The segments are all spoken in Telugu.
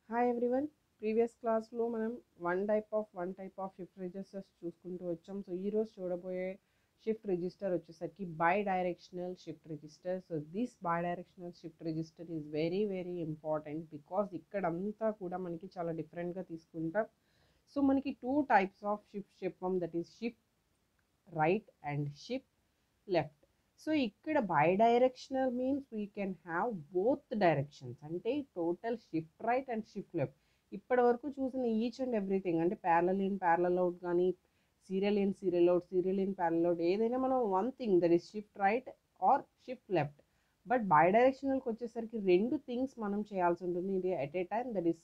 Hi everyone. ప్రీవియస్ క్లాస్లో మనం one type of shift registers చూసుకుంటూ వచ్చాం. సో ఈరోజు చూడబోయే షిఫ్ట్ రిజిస్టర్ వచ్చేసరికి bidirectional shift register. So this bidirectional shift register is very very important because ఇక్కడంతా కూడా మనకి చాలా డిఫరెంట్గా తీసుకుంటాం. సో మనకి టూ టైప్స్ ఆఫ్ షిఫ్ట్ చెప్పాం, that is shift right and shift left. So ఇక్కడ bidirectional means we can have both directions, అంటే total shift right and shift left. ఇప్పటి వరకు చూసిన ఈచ్ అండ్ ఎవ్రీథింగ్ అంటే ప్యారలల్ ఇన్ ప్యారలల్ అవుట్ కానీ serial in serial out, serial in parallel out, ఏదైనా మనం one thing that is shift right or shift left. But బై డైరెక్షనల్కి వచ్చేసరికి రెండు థింగ్స్ మనం చేయాల్సి ఉంటుంది ఇది at a time, that is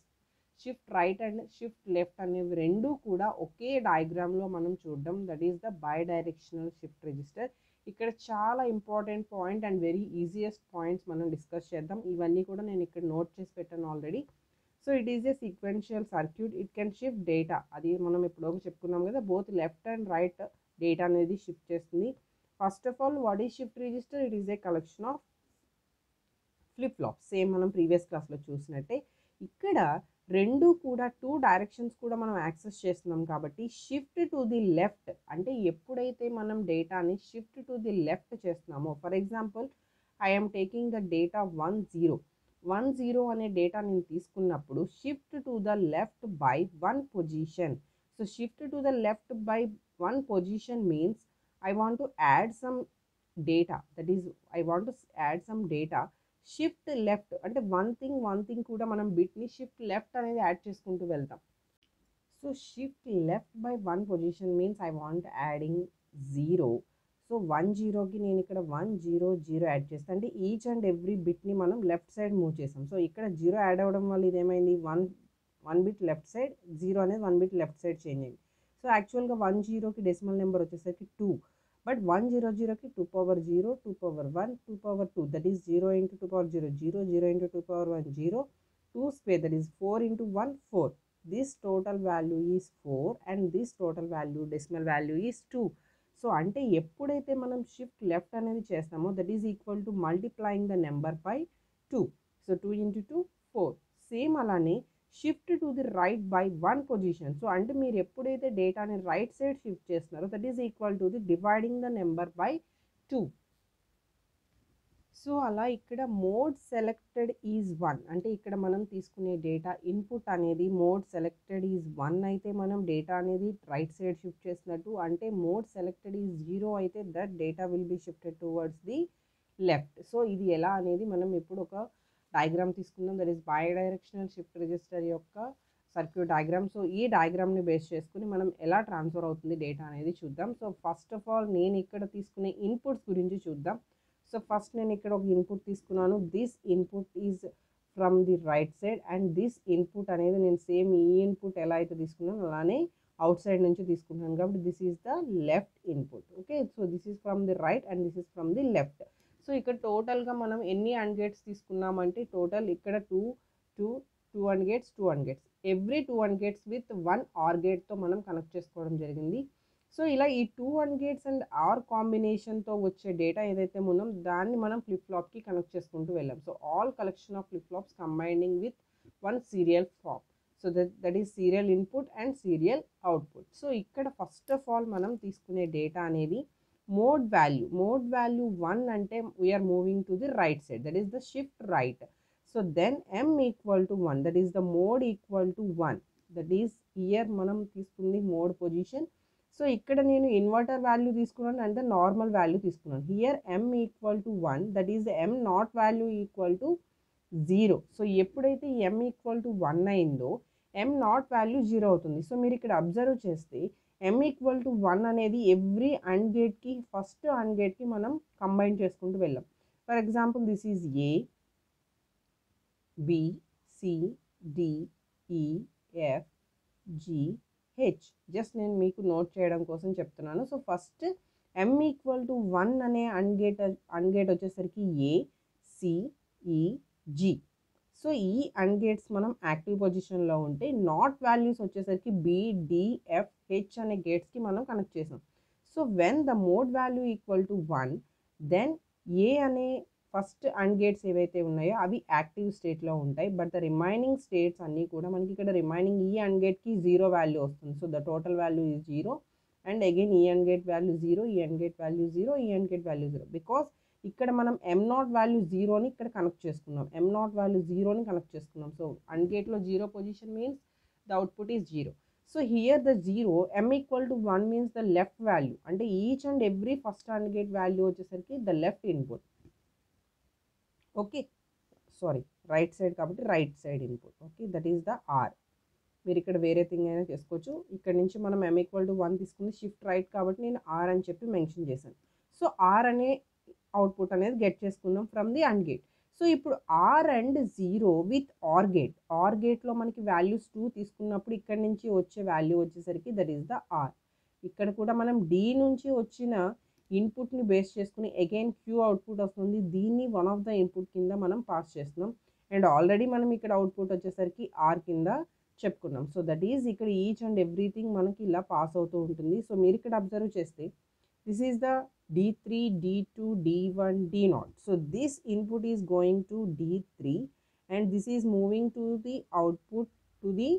shift right and shift left అనేవి రెండు కూడా ఒకే డయాగ్రామ్లో మనం చూడడం, that is the bidirectional shift register. ఇక్కడ చాలా important point and very easiest points మనం డిస్కస్ చేద్దాం. ఇవన్నీ కూడా నేను ఇక్కడ నోట్ చేసి పెట్టాను already. So it is a sequential circuit, it can shift data. అది మనం ఇప్పుడు చెప్పుకున్నాం కదా, both left and right data అనేది షిఫ్ట్ చేస్తుంది. First of all what is shift register? It is a collection of flip flop. Same మనం ప్రీవియస్ క్లాస్లో చూసినట్టే ఇక్కడ రెండు కూడా టూ డైరెక్షన్స్ కూడా మనం యాక్సెస్ చేస్తున్నాం కాబట్టి షిఫ్ట్ టు ది లెఫ్ట్ అంటే ఎప్పుడైతే మనం డేటాని షిఫ్ట్ టు ది లెఫ్ట్ చేస్తున్నామో, for example I'm taking the data 10 అనే డేటా నేను తీసుకున్నప్పుడు shift to the left by 1 position. So shift to the left by 1 position means I want to add some data, that is I want to add some data. Shift left అంటే వన్ థింగ్ కూడా మనం బిట్ని షిఫ్ట్ లెఫ్ట్ అనేది యాడ్ చేసుకుంటూ వెళ్తాం. So shift left by 1 position means I want adding 0. So 10కి నేను ఇక్కడ 100 యాడ్ చేస్తాను, అంటే ఈచ్ అండ్ ఎవ్రీ బిట్ని మనం లెఫ్ట్ సైడ్ మూవ్ చేసాం. సో ఇక్కడ 0 యాడ్ అవ్వడం వల్ల ఇదేమైంది, వన్ బిట్ లెఫ్ట్ సైడ్, 0 అనేది 1 బిట్ లెఫ్ట్ సైడ్ చేంజ్ అయింది. సో యాక్చువల్గా 10కి డెసిమల్ నెంబర్ వచ్చేసరికి 2, but 100కి 2 power 0, 2 power 1, 2 power 2, that is 0 into 2 power 0, 0, 0 into 2 power 1, 0, 2 square, that is 4 into 1, 4. This total value is 4 and this total value, decimal value is 2. So అంటే ఎప్పుడైతే మనం షిఫ్ట్ లెఫ్ట్ అనేది చేస్తామో that is equal to multiplying the number by 2. So 2 into 2, 4. Same అలానే shift to the right by 1 position. So అంటే మీరు ఎప్పుడైతే డేటాని రైట్ సైడ్ షిఫ్ట్ చేస్తున్నారో that is equal to the dividing the number by 2. So అలా ఇక్కడ మోడ్ సెలెక్టెడ్ ఈజ్ 1 అంటే ఇక్కడ మనం తీసుకునే డేటా ఇన్పుట్ అనేది మోడ్ సెలెక్టెడ్ ఈజ్ 1 అయితే మనం డేటా అనేది రైట్ సైడ్ షిఫ్ట్ చేసినట్టు, అంటే మోడ్ సెలెక్టెడ్ ఈజ్ 0 అయితే that data will be shifted towards the left. So ఇది ఎలా అనేది మనం ఇప్పుడు ఒక డయాగ్రామ్ తీసుకుందాం, that is by directional shift register యొక్క సర్క్యూట్ డయాగ్రామ్. సో ఈ డయాగ్రామ్ని బేస్ చేసుకుని మనం ఎలా ట్రాన్స్ఫర్ అవుతుంది డేటా అనేది చూద్దాం. సో ఫస్ట్ ఆఫ్ ఆల్ నేను ఇక్కడ తీసుకునే ఇన్పుట్స్ గురించి చూద్దాం. సో ఫస్ట్ నేను ఇక్కడ ఒక ఇన్పుట్ తీసుకున్నాను, this input is from the right side and this input అనేది నేను సేమ్ ఈ ఇన్పుట్ ఎలా అయితే తీసుకున్నాను అలానే అవుట్ సైడ్ నుంచి తీసుకుంటున్నాను కాబట్టి this is the left input. Okay, so this is from the right and this is from the left. So ఇక్కడ టోటల్గా మనం ఎన్ని AND గేట్స్ తీసుకున్నామంటే టోటల్ ఇక్కడ 2 AND gates, 2 AND gates, every 2 AND gates with 1 OR గేట్తో మనం కనెక్ట్ చేసుకోవడం జరిగింది. సో ఇలా ఈ 2 AND గేట్స్ అండ్ OR కాంబినేషన్తో వచ్చే డేటా ఏదైతే ఉన్నాం దాన్ని మనం ఫ్లిప్ ఫ్లాప్కి కనెక్ట్ చేసుకుంటూ వెళ్ళాం. So all collection of flip flops combining with 1 serial flop. So that is serial input and serial output. So ఇక్కడ ఫస్ట్ ఆఫ్ ఆల్ మనం తీసుకునే డేటా అనేది మోడ్ వాల్యూ 1 అంటే we're moving to the right side, that is the shift right. So then m equal to 1, that is the mode equal to 1, that is here మనం తీసుకుంది మోడ్ పొజిషన్. సో ఇక్కడ నేను ఇన్వర్టర్ వాల్యూ తీసుకున్నాను అండ్ ద నార్మల్ వాల్యూ తీసుకున్నాను. Here m equal to 1, that is m not value equal to 0. So ఎప్పుడైతే m ఈక్వల్ టు 1 అయిందో m నాట్ వాల్యూ 0 అవుతుంది. సో మీరు ఇక్కడ అబ్జర్వ్ చేస్తే m ఈక్వల్ టు 1 అనేది ఎవ్రీ AND గేట్కి ఫస్ట్ AND గేట్కి మనం కంబైన్ చేసుకుంటూ వెళ్ళాం. For example this is A, B, C, D, E, F, G, H. Just నేను మీకు నోట్ చేయడం కోసం చెప్తున్నాను. So first m equal to 1 అనే AND గేట్ వచ్చేసరికి A, C, E, G. So ఈ AND గేట్స్ మనం యాక్టివ్ పొజిషన్లో ఉంటే నాట్ వాల్యూస్ వచ్చేసరికి B, D, F, H అనే గేట్స్కి మనం కనెక్ట్ చేసాం. So when the mode value equal to 1 then A అనే ఫస్ట్ అండ్ గేట్స్ ఏవైతే ఉన్నాయో అవి యాక్టివ్ స్టేట్లో ఉంటాయి. బట్ ద రిమైనింగ్ స్టేట్స్ అన్నీ కూడా మనకి ఇక్కడ రిమైనింగ్ ఈ అండ్ గేట్కి 0 వాల్యూ వస్తుంది. So the total value is 0 and again ఈ అండ్ గేట్ వాల్యూ 0, ఈ అండ్ గేట్ వాల్యూ 0, ఈ అండ్ గేట్ వాల్యూ 0. బికాస్ ఇక్కడ మనం m0 వాల్యూ 0ని ఇక్కడ కనెక్ట్ చేసుకున్నాం, m0 వాల్యూ 0ని కనెక్ట్ చేసుకున్నాం. సో అండ్ గేట్లో 0 position means the output is 0. So here the 0 m equal to 1 means the left value, అంటే each and every first and gate value వచ్చేసరికి the left input. Okay, sorry right side కాబట్టి right side input. Okay, that is the or. మీరు ఇక్కడ వేరే థింగ్ అయినా చేసుకోవచ్చు. ఇక్కడ నుంచి మనం m ఈక్వల్ టు 1 తీసుకుని షిఫ్ట్ రైట్ కాబట్టి నేను ఆర్ అని చెప్పి మెన్షన్ చేశాను. సో ఆర్ అనే అవుట్పుట్ అనేది గెట్ చేసుకున్నాం from the and gate. So ఇప్పుడు or and 0 with or gate, ఆర్ గేట్లో మనకి వాల్యూస్ 2 తీసుకున్నప్పుడు ఇక్కడ నుంచి వచ్చే వాల్యూ వచ్చేసరికి దట్ ఈస్ ద ఆర్. ఇక్కడ కూడా మనం డి నుంచి వచ్చిన ఇన్పుట్ని బేస్ చేసుకుని అగైన్ క్యూ అవుట్పుట్ వస్తుంది. దీన్ని వన్ ఆఫ్ ద ఇన్పుట్ కింద మనం పాస్ చేస్తున్నాం. అండ్ ఆల్రెడీ మనం ఇక్కడ అవుట్పుట్ వచ్చేసరికి ఆర్ కింద చెప్పుకున్నాం. సో దట్ ఈజ్ ఇక్కడ ఈచ్ అండ్ ఎవ్రీథింగ్ మనకి ఇలా పాస్ అవుతూ ఉంటుంది. సో మీరు ఇక్కడ అబ్జర్వ్ చేస్తే this is the D3, D2, D1, D0. So this input is going to D3 and this is moving to the output to the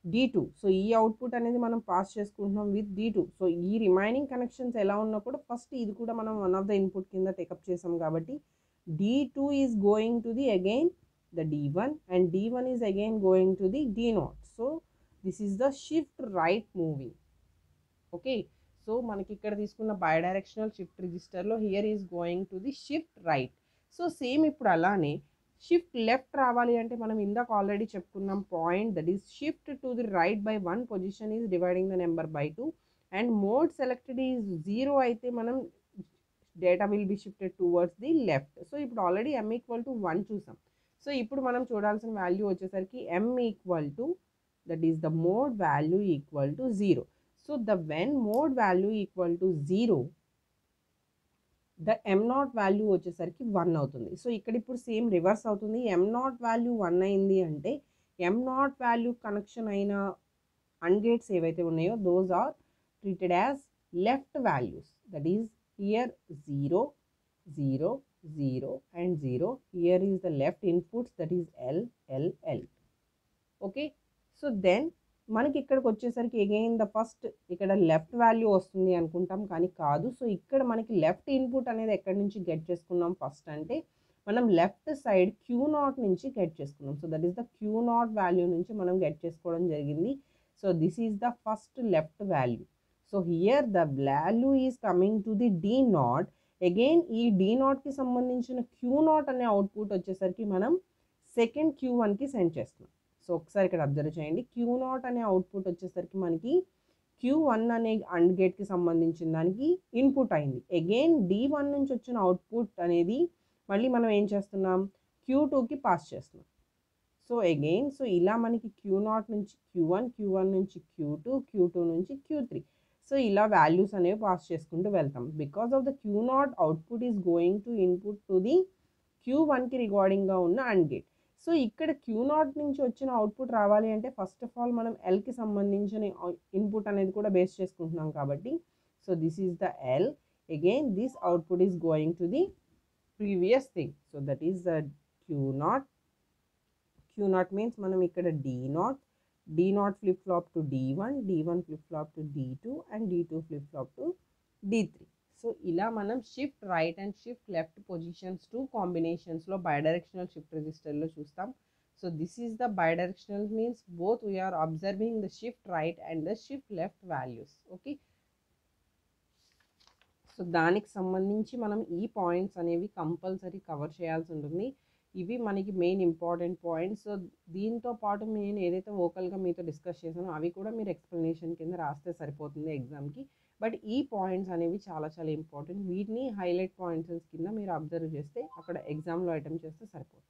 D2. So ఈ అవుట్పుట్ అనేది మనం పాస్ చేసుకుంటున్నాం విత్ D2. సో ఈ రిమైనింగ్ కనెక్షన్స్ ఎలా ఉన్నా కూడా ఫస్ట్ ఇది కూడా మనం వన్ ఆఫ్ ద ఇన్పుట్ కింద టేకప్ చేసాం కాబట్టి D2 is going to the again the D1 and D1 is again going to the D0. So this is the shift right moving. Okay, so మనకి ఇక్కడ తీసుకున్న బైడైరెక్షనల్ షిఫ్ట్ రిజిస్టర్లో here is going to the shift right. So same ఇప్పుడు అలానే షిఫ్ట్ లెఫ్ట్ రావాలి అంటే మనం ఇందాక ఆల్రెడీ చెప్పుకున్నాం point, that is shift to the right by 1 position is dividing the number by 2 and mode selected is 0 అయితే మనం data will be shifted towards the left. So ఇప్పుడు ఆల్రెడీ m ఈక్వల్ టు 1 చూసాం. సో ఇప్పుడు మనం చూడాల్సిన వాల్యూ వచ్చేసరికి m equal to that is the mode value equal to 0. So the when mode value equal to 0 the m0 value వచ్చేసరికి 1 అవుతుంది. సో ఇక్కడ ఇప్పుడు సేమ్ రివర్స్ అవుతుంది. m0 వాల్యూ 1 అయింది అంటే m0 వాల్యూ కనెక్షన్ అయిన అండ్ గేట్స్ ఏవైతే ఉన్నాయో those are treated as left values. That is here 0, 0, 0 and 0. Here is the left inputs, that is L, L, L. Okay, so then మనకి ఇక్కడికి వచ్చేసరికి అగైన్ ద ఫస్ట్ ఇక్కడ లెఫ్ట్ వాల్యూ వస్తుంది అనుకుంటాం కానీ కాదు. సో ఇక్కడ మనకి లెఫ్ట్ ఇన్పుట్ అనేది ఎక్కడి నుంచి గెట్ చేసుకున్నాం ఫస్ట్ అంటే మనం లెఫ్ట్ సైడ్ Q0 నుంచి గెట్ చేసుకున్నాం. So that is the Q0 value నుంచి మనం గెట్ చేసుకోవడం జరిగింది. So this is the first left value. So here the value is coming to the D0. Again ఈ D0కి సంబంధించిన Q0 అనే అవుట్పుట్ వచ్చేసరికి మనం సెకండ్ Q1కి సెండ్ చేస్తున్నాం. సో ఒకసారి ఇక్కడ అబ్జర్వ్ చేయండి, Q0 అనే అవుట్పుట్ వచ్చేసరికి మనకి Q1 అనే అండ్ గేట్కి సంబంధించిన దానికి ఇన్పుట్ అయింది. అగైన్ D1 నుంచి వచ్చిన అవుట్పుట్ అనేది మళ్ళీ మనం ఏం చేస్తున్నాం Q2కి పాస్ చేస్తున్నాం. సో అగైన్ సో ఇలా మనకి Q0 నుంచి Q1, Q1 నుంచి Q2, Q2 నుంచి Q3. సో ఇలా వాల్యూస్ అనేవి పాస్ చేసుకుంటూ వెళ్తాం. Because of the Q0 output is going to input to the Q1కి రిగార్డింగ్గా ఉన్న అండ్ గేట్. సో ఇక్కడ Q0 నుంచి వచ్చిన అవుట్పుట్ రావాలి అంటే ఫస్ట్ ఆఫ్ ఆల్ మనం Lకి సంబంధించిన ఇన్పుట్ అనేది కూడా బేస్ చేసుకుంటున్నాం కాబట్టి so this is the L. Again this output is going to the previous thing. So that is the Q0. Q0 means మనం ఇక్కడ D0, D0 flip flop to D1, D1 flip flop to D2 and D2 flip flop to D3. So ఇలా మనం shift right and shift left positions 2 కాంబినేషన్స్లో బైడైరెక్షనల్ షిఫ్ట్ రిజిస్టర్లో చూస్తాం. So this is the bidirectional means both we are observing the shift right and the shift left values. Okay, so దానికి సంబంధించి మనం ఈ పాయింట్స్ అనేవి కంపల్సరీ కవర్ చేయాల్సి ఉంటుంది. ఇవి మనకి మెయిన్ ఇంపార్టెంట్ పాయింట్స్. సో దీంతో పాటు నేను ఏదైతే వోకల్గా మీతో డిస్కస్ చేశానో అవి కూడా మీరు ఎక్స్ప్లెనేషన్ కింద రాస్తే సరిపోతుంది ఎగ్జామ్కి. బట్ ఈ పాయింట్స్ అనేవి చాలా చాలా ఇంపార్టెంట్. వీటిని హైలైట్ పాయింట్స్ కింద మీరు అబ్జర్వ్ చేస్తే అక్కడ ఎగ్జామ్లో అటెంప్ట్ చేస్తే సరిపోతుంది.